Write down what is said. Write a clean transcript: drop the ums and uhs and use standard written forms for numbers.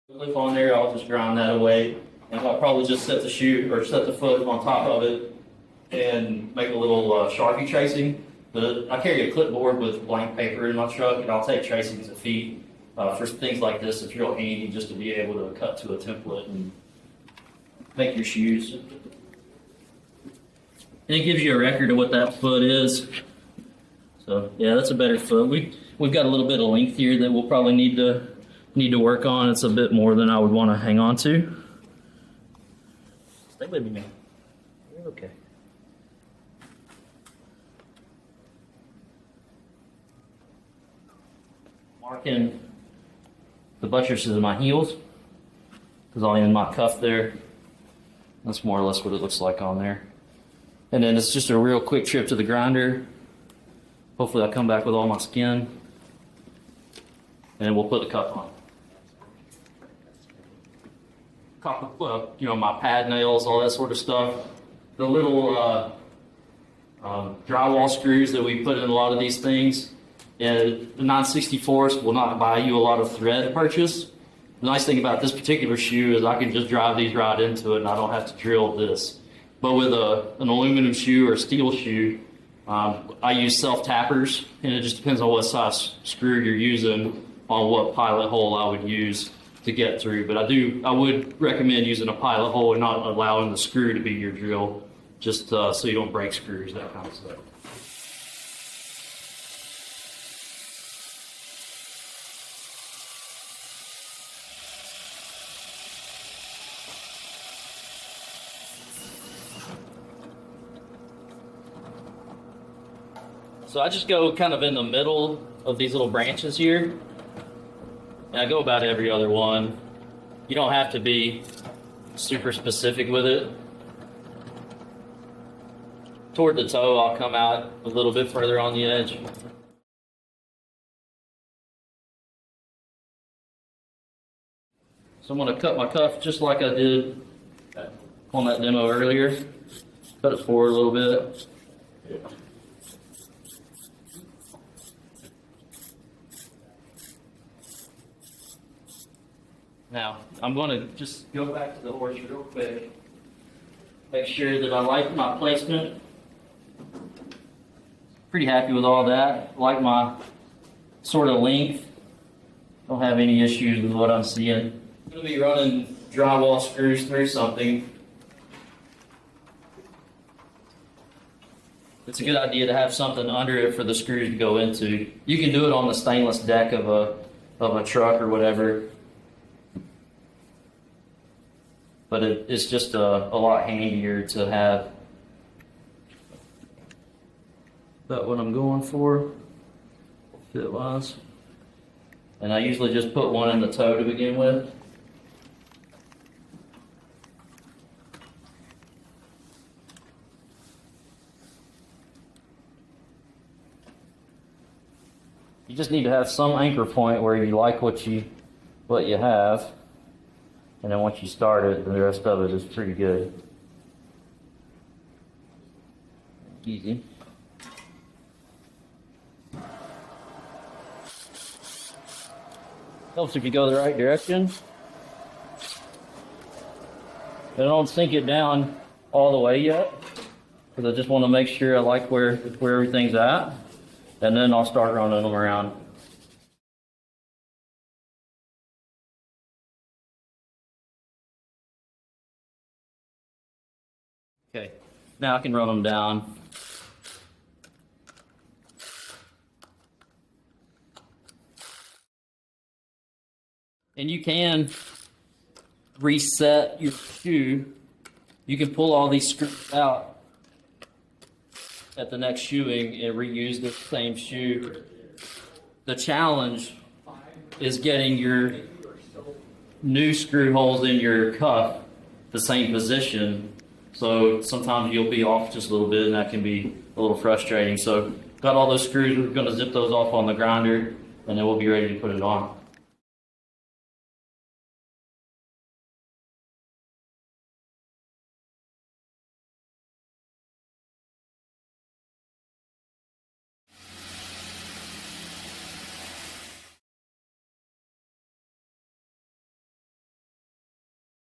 Clip on there, I'll just grind that away, and I'll probably just set the shoe or set the foot on top of it and make a little Sharpie tracing. But I carry a clipboard with blank paper in my truck, and I'll take tracings of feet. For things like this, it's real handy just to be able to cut to a template and make your shoes. And it gives you a record of what that foot is. So yeah, that's a better foot. We've got a little bit of length here that we'll probably need to work on. It's a bit more than I would want to hang on to. Stay with me, man. You're okay. Marking the buttresses of my heels, because I'll end my cuff there. That's more or less what it looks like on there. And then it's just a real quick trip to the grinder. Hopefully I'll come back with all my skin. And we'll put the cuff on. My pad nails, all that sort of stuff. The little drywall screws that we put in a lot of these things. And the 9/64 will not buy you a lot of thread purchase. The nice thing about this particular shoe is I can just drive these right into it and I don't have to drill this. But with an aluminum shoe or a steel shoe, I use self-tappers, and it just depends on what size screw you're using on what pilot hole I would use to get through. But I would recommend using a pilot hole and not allowing the screw to be your drill, just so you don't break screws, that kind of stuff. So I just go kind of in the middle of these little branches here, and I go about every other one. You don't have to be super specific with it. Toward the toe, I'll come out a little bit further on the edge. So I'm going to cut my cuff just like I did on that demo earlier. Cut it forward a little bit. Now, I'm going to just go back to the horse real quick. Make sure that I like my placement. Pretty happy with all that. Like my sort of length. Don't have any issues with what I'm seeing. I'm going to be running drywall screws through something. It's a good idea to have something under it for the screws to go into. You can do it on the stainless deck of a truck or whatever. But it's just a lot handier to have. That's what I'm going for, fit-wise. And I usually just put one in the toe to begin with. You just need to have some anchor point where you like what you have. And then once you start it, the rest of it is pretty good. Easy. Helps if you go the right direction. But I don't sink it down all the way yet, because I just want to make sure I like where everything's at. And then I'll start running them around. Okay, now I can run them down. And you can reset your shoe. You can pull all these screws out at the next shoeing and reuse the same shoe. The challenge is getting your new screw holes in your cuff the same position. So sometimes you'll be off just a little bit, and that can be a little frustrating. So got all those screws. We're going to zip those off on the grinder, and then we'll be ready to put it on.